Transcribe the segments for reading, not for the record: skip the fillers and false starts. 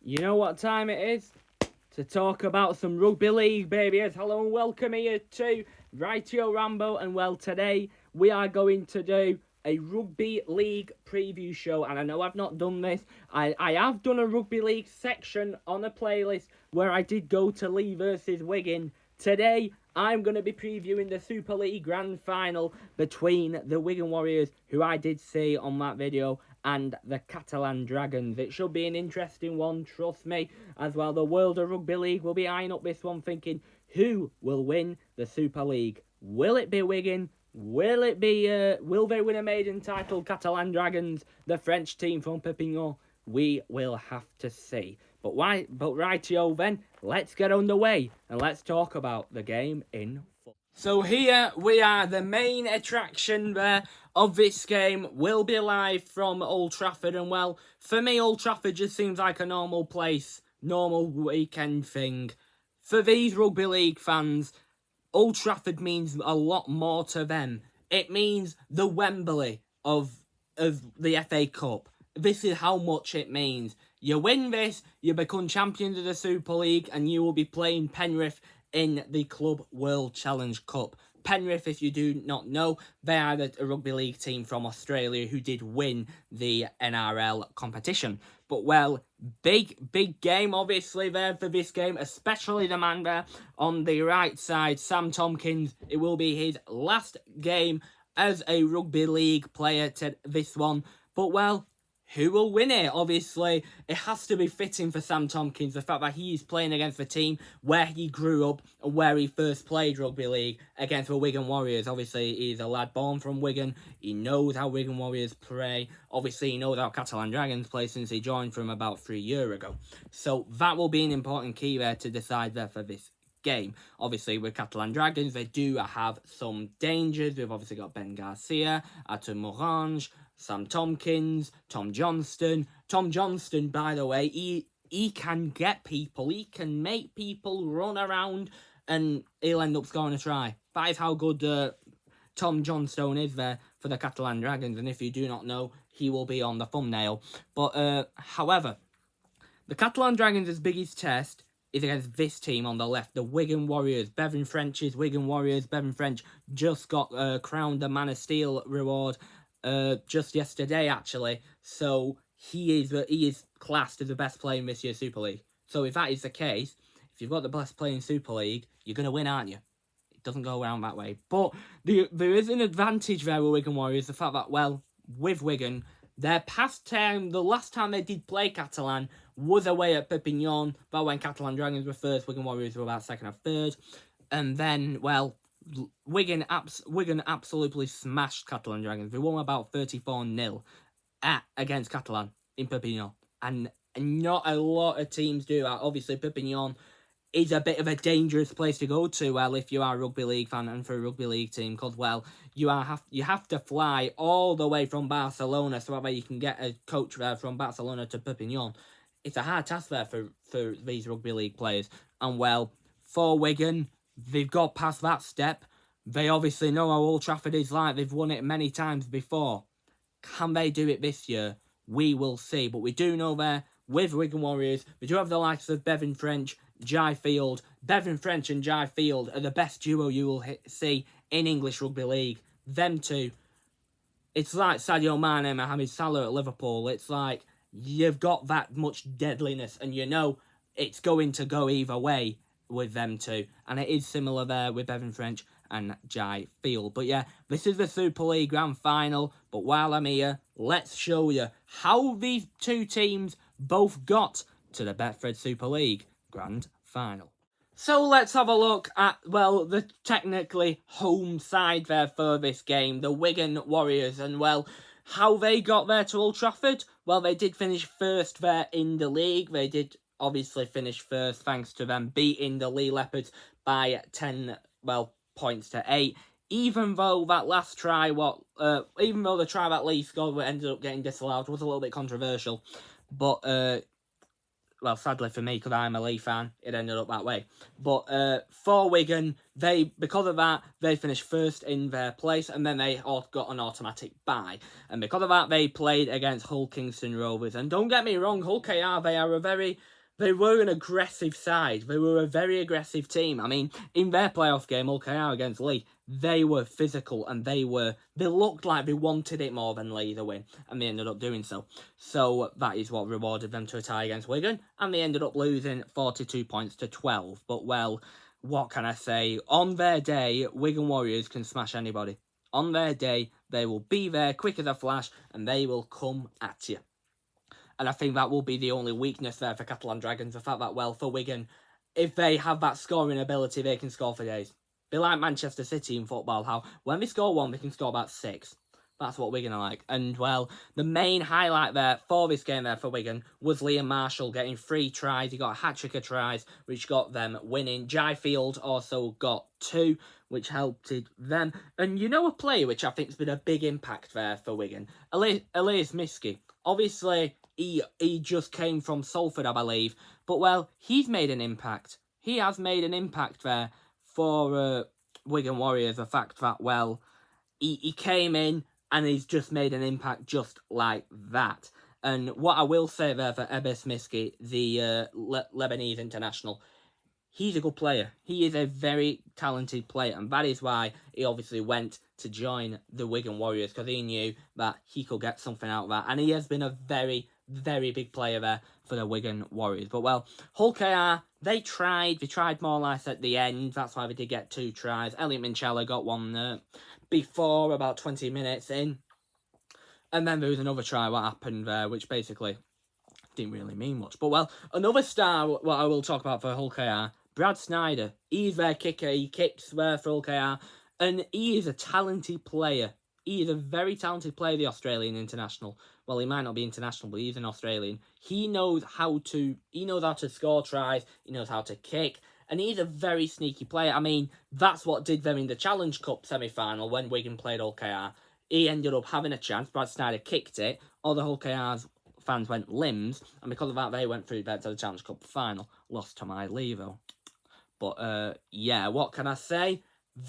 You know what time it is? To talk about some rugby league, baby. Hello and welcome here to Rightio Rambo. And well, today we are going to do a rugby league preview show. And I know I've not done this. I have done a rugby league section on a playlist where I did go to Lee versus Wigan. Today, I'm going to be previewing the Super League Grand Final between the Wigan Warriors, who I did see on that video, and the Catalans Dragons. It should be an interesting one, trust me, as well. The world of rugby league will be eyeing up this one, thinking, who will win the Super League? Will it be Wigan? Will they win a maiden title, Catalans Dragons, the French team from Perpignan? We will have to see. But rightio then, let's get underway and let's talk about the game in full. So here we are, the main attraction there of this game will be live from Old Trafford. And well, for me, Old Trafford just seems like a normal place, normal weekend thing. For these rugby league fans, Old Trafford means a lot more to them. It means the Wembley of the FA Cup. This is how much it means. You win this, you become champions of the Super League, and you will be playing Penrith in the Club World Challenge Cup. Penrith, if you do not know, they are a rugby league team from Australia who did win the NRL competition. But, well, big game, obviously, there for this game, especially the man there on the right side, Sam Tomkins. It will be his last game as a rugby league player to this one. But, well, who will win it? Obviously, it has to be fitting for Sam Tomkins, the fact that he is playing against the team where he grew up and where he first played rugby league against the Wigan Warriors. Obviously, he's a lad born from Wigan. He knows how Wigan Warriors play. Obviously, he knows how Catalans Dragons play since he joined from about 3 years ago. So that will be an important key there to decide there for this game. Obviously, with Catalans Dragons, they do have some dangers. We've obviously got Ben Garcia, Atom Morange, Sam Tomkins, Tom Johnston. Tom Johnston, by the way, he can get people. He can make people run around and he'll end up scoring a try. That is how good Tom Johnstone is there for the Catalans Dragons. And if you do not know, he will be on the thumbnail. But, however, the Catalans Dragons' biggest test is against this team on the left, the Wigan Warriors. Bevan French's Wigan Warriors. Bevan French just got crowned the Man of Steel reward just yesterday, actually. So he is classed as the best player in this year's Super League. So if that is the case, if you've got the best player in Super League, you're going to win, aren't you? It doesn't go around that way. But there is an advantage there with Wigan Warriors, the fact that, well, with Wigan, their past time, the last time they did play Catalan was away at Perpignan. But when Catalans Dragons were first, Wigan Warriors were about second or third. And then, well, Wigan absolutely smashed Catalans Dragons. They won about 34-0 against Catalan in Perpignan. And not a lot of teams do that. Obviously, Perpignan is a bit of a dangerous place to go to, well, if you are a rugby league fan and for a rugby league team, because, well, you have to fly all the way from Barcelona so that way you can get a coach there from Barcelona to Perpignan. It's a hard task there for these rugby league players. And, well, for Wigan, they've got past that step. They obviously know how Old Trafford is like. They've won it many times before. Can they do it this year? We will see. But we do know there, with Wigan Warriors, we do have the likes of Bevan French, Jai Field. Bevan French and Jai Field are the best duo you will see in English Rugby League. Them two. It's like Sadio Mane and Mohamed Salah at Liverpool. It's like you've got that much deadliness and you know it's going to go either way with them two. And it is similar there with Bevan French and Jai Field. But yeah, this is the Super League Grand Final. But while I'm here, let's show you how these two teams both got to the Betfred Super League Grand Final. So let's have a look at, well, the technically home side there for this game, the Wigan Warriors. And, well, how they got there to Old Trafford? Well, they did finish first there in the league. They did obviously finish first thanks to them beating the Lee Leopards by 10, well, points to 8. Even though that last try, even though the try that Lee scored ended up getting disallowed, was a little bit controversial. But, well, sadly for me, because I'm a Lee fan, it ended up that way. But for Wigan, because of that, they finished first in their place, and then they got an automatic bye. And because of that, they played against Hull Kingston Rovers. And don't get me wrong, Hull KR, they are a very They were an aggressive side. They were a very aggressive team. I mean, in their playoff game, OKR against Lee, they were physical and they looked like they wanted it more than Lee to win, and they ended up doing so. So that is what rewarded them to a tie against Wigan, and they ended up losing 42 points to 12. But, well, what can I say? On their day, Wigan Warriors can smash anybody. On their day, they will be there quick as a flash, and they will come at you. And I think that will be the only weakness there for Catalan Dragons. The fact that, well, for Wigan, if they have that scoring ability, they can score for days. Be like Manchester City in football, how when they score one, they can score about 6. That's what Wigan are like. And, well, the main highlight there for this game there for Wigan was Liam Marshall getting 3 tries. He got a hat-trick of tries, which got them winning. Jai Field also got 2, which helped them. And you know a player which I think has been a big impact there for Wigan? Elias Miski. Obviously, he just came from Salford, I believe. But, well, he's made an impact. He has made an impact there for Wigan Warriors. The fact that, well, he came in and he's just made an impact just like that. And what I will say there for Elias Miski, the Lebanese international, he's a good player. He is a very talented player, and that is why he obviously went to join the Wigan Warriors, because he knew that he could get something out of that. And he has been a very, very big player there for the Wigan Warriors. But, well, Hull KR, they tried more or less at the end. That's why they did get 2 tries. Elliot Minchella got one before, about 20 minutes in. And then there was another try, what happened there, which basically didn't really mean much. But, well, another star, what I will talk about for Hull KR, Brad Snyder. He's their kicker. He kicks there for Hull KR. And he is a talented player. He is a very talented player, the Australian international. Well, he might not be international, but he's an Australian. He knows how to score tries. He knows how to kick. And he's a very sneaky player. I mean, that's what did them in the Challenge Cup semi-final when Wigan played Hull KR. He ended up having a chance. Brad Snyder kicked it. All the Hull KR's fans went limbs. And because of that, they went through to the Challenge Cup final. Lost to my Levo. But, yeah, what can I say?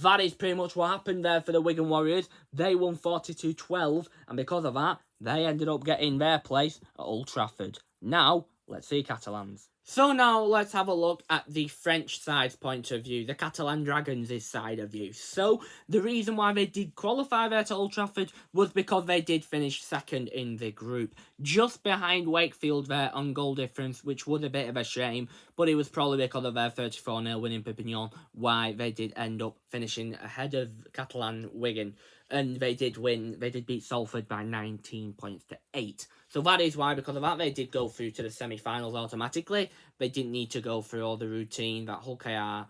That is pretty much what happened there for the Wigan Warriors. They won 42-12, and because of that, they ended up getting their place at Old Trafford. Now, let's see Catalans. So now, let's have a look at the French side's point of view, the Catalan Dragons' side of view. So, the reason why they did qualify there to Old Trafford was because they did finish second in the group, just behind Wakefield there on goal difference, which was a bit of a shame, but it was probably because of their 34-0 win in Perpignan why they did end up finishing ahead of Catalan Wigan. And they did win. They did beat Salford by 19 points to 8. So that is why, because of that, they did go through to the semi-finals automatically. They didn't need to go through all the routine that Hull KR,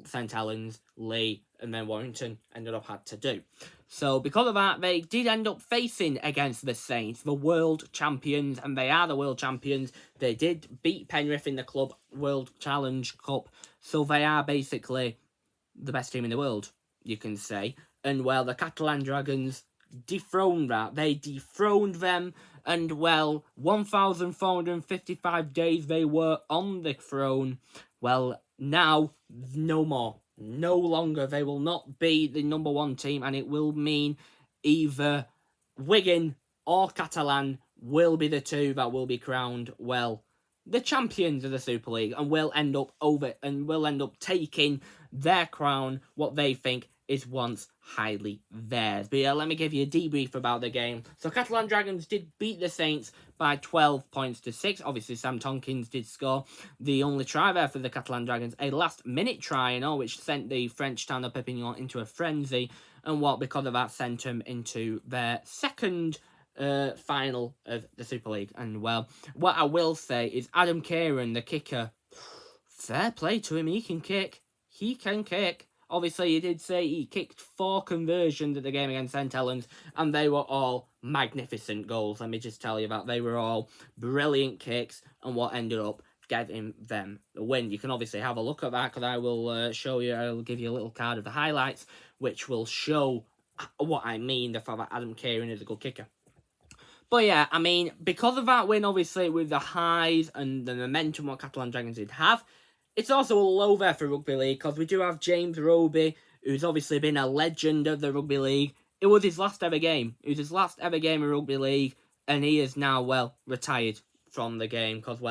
St Helens, Leigh, and then Warrington ended up had to do. So because of that, they did end up facing against the Saints, the world champions, and they are the world champions. They did beat Penrith in the Club World Challenge Cup, so they are basically the best team in the world, you can say. And, well, the Catalan Dragons dethroned that. They dethroned them. And, well, 1,455 days they were on the throne. Well, now, no more. No longer. They will not be the number 1 team. And it will mean either Wigan or Catalan will be the 2 that will be crowned, well, the champions of the Super League. And will end up taking their crown, what they think is once highly theirs. But yeah, let me give you a debrief about the game. So Catalan Dragons did beat the Saints by 12 points to 6. Obviously, Sam Tomkins did score the only try there for the Catalan Dragons. A last-minute try, which sent the French town of Perpignan into a frenzy. And because of that, sent them into their second final of the Super League. And, well, what I will say is Adam Kieran, the kicker, fair play to him. He can kick. He can kick. Obviously, he did say he kicked 4 conversions at the game against St Helens, and they were all magnificent goals. Let me just tell you that. They were all brilliant kicks, and what ended up getting them the win. You can obviously have a look at that, because I will show you, I'll give you a little card of the highlights, which will show what I mean, the fact that Adam Kieran is a good kicker. But yeah, I mean, because of that win, obviously, with the highs and the momentum what Catalan Dragons did have, it's also a low there for Rugby League, because we do have James Roby, who's obviously been a legend of the Rugby League. It was his last ever game. It was his last ever game in Rugby League, and he is now, well, retired from the game, because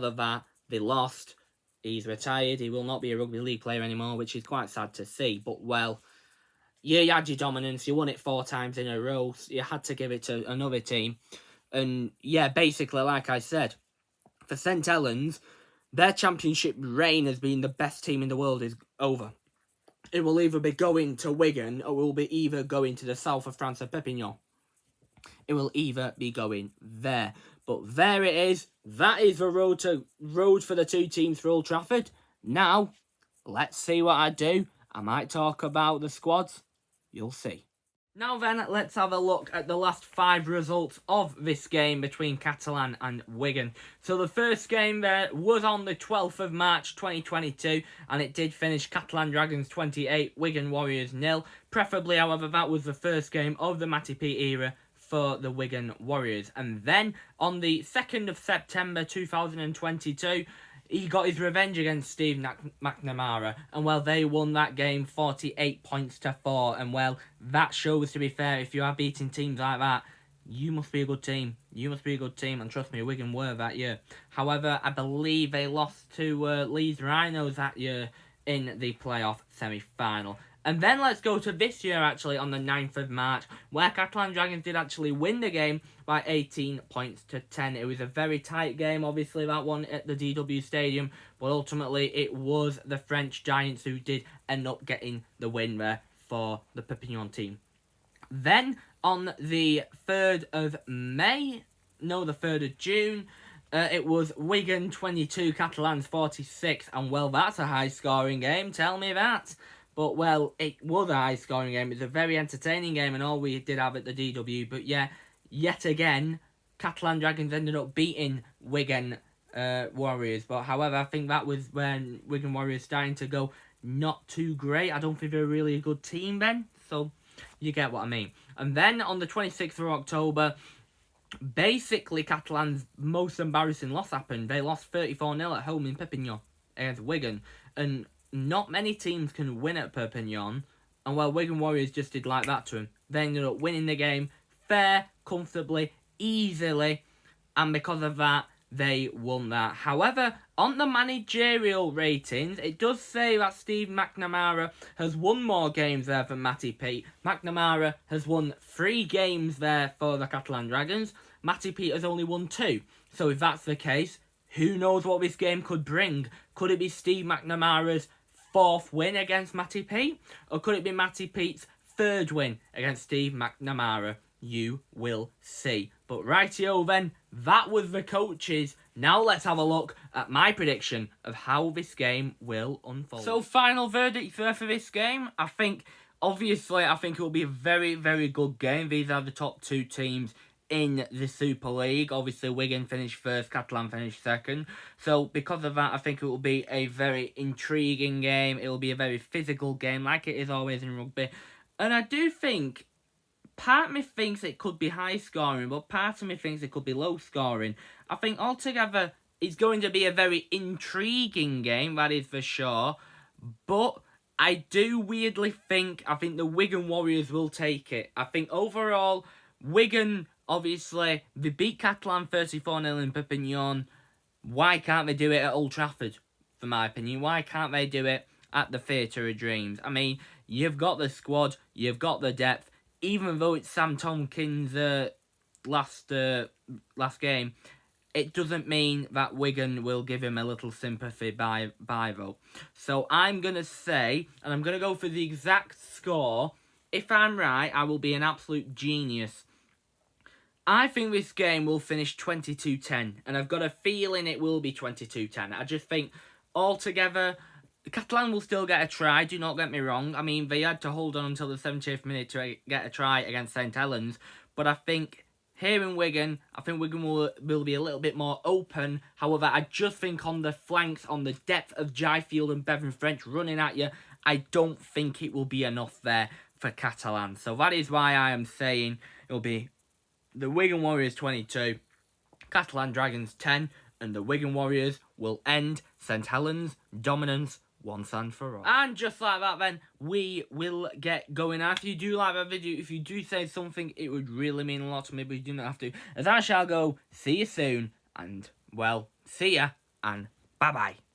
of that, They lost. He's retired. He will not be a rugby league player anymore, which is quite sad to see. But, well, yeah, you had your dominance. You won it 4 times in a row. So you had to give it to another team. And, yeah, basically, like I said, for St Helens, their championship reign as being the best team in the world is over. It will either be going to Wigan or it will be either going to the south of France at Perpignan. It will either be going there. But there it is. That is the road for the 2 teams for Old Trafford. Now, let's see what I do. I might talk about the squads. You'll see. Now then, let's have a look at the last 5 results of this game between Catalan and Wigan. So the first game there was on the 12th of March 2022, and it did finish Catalans Dragons 28, Wigan Warriors 0. Preferably, however, that was the first game of the Matty P era for the Wigan Warriors. And then, on the 2nd of September 2022, he got his revenge against Steve McNamara, and well, they won that game 48 points to 4, and well, that shows, to be fair, if you are beating teams like that, you must be a good team. You must be a good team, and trust me, Wigan were that year. However, I believe they lost to Leeds Rhinos that year in the playoff semi-final. And then let's go to this year, actually, on the 9th of March, where Catalans Dragons did actually win the game by 18 points to 10. It was a very tight game, obviously, that one at the DW Stadium, but ultimately it was the French Giants who did end up getting the win there for the Perpignan team. Then, on the 3rd of June, it was Wigan 22, Catalans 46, and well, that's a high-scoring game, tell me that. But, well, it was a high-scoring game. It was a very entertaining game and all we did have at the DW. But, yeah, yet again, Catalans Dragons ended up beating Wigan Warriors. But, however, I think that was when Wigan Warriors starting to go not too great. I don't think they're really a good team then. So, you get what I mean. And then, on the 26th of October, basically, Catalans' most embarrassing loss happened. They lost 34-0 at home in Perpignan against Wigan. And not many teams can win at Perpignan, and well, Wigan Warriors just did like that to him. They ended up winning the game fair, comfortably, easily, and because of that, they won that. However, on the managerial ratings, it does say that Steve McNamara has won more games there than Matty Pete. McNamara has won 3 games there for the Catalans Dragons. Matty Pete has only won 2. So if that's the case, who knows what this game could bring? Could it be Steve McNamara's 4th win against Matty Pete? Or could it be Matty Pete's 3rd win against Steve McNamara? You will see. But rightio then, that was the coaches. Now let's have a look at my prediction of how this game will unfold. So final verdict there for this game. I think it will be a very, very good game. These are the top 2 teams in the Super League. Obviously, Wigan finished 1st, Catalan finished 2nd. So, because of that, I think it will be a very intriguing game. It will be a very physical game, like it is always in rugby. And I do think, part of me thinks it could be high scoring, but part of me thinks it could be low scoring. I think altogether, it's going to be a very intriguing game, that is for sure. But I do weirdly think, I think the Wigan Warriors will take it. I think overall, Wigan, obviously, they beat Catalan 34-0 in Perpignan. Why can't they do it at Old Trafford, for my opinion? Why can't they do it at the Theatre of Dreams? I mean, you've got the squad, you've got the depth. Even though it's Sam Tomkins' last game, it doesn't mean that Wigan will give him a little sympathy by though. So I'm going to say, and I'm going to go for the exact score. If I'm right, I will be an absolute genius. I think this game will finish 22-10, and I've got a feeling it will be 22-10. I just think, altogether, Catalan will still get a try, do not get me wrong. I mean, they had to hold on until the 70th minute to get a try against St Helens, but I think here in Wigan, I think Wigan will be a little bit more open. However, I just think on the flanks, on the depth of Jaifield and Bevan French running at you, I don't think it will be enough there for Catalan. So that is why I am saying it will be the Wigan Warriors 22, Catalans Dragons 10, and the Wigan Warriors will end St Helens' dominance once and for all. And just like that then, we will get going. If you do like that video, if you do say something, it would really mean a lot to me, but you do not have to. As I shall go, see you soon, and, well, see ya, and Bye-bye.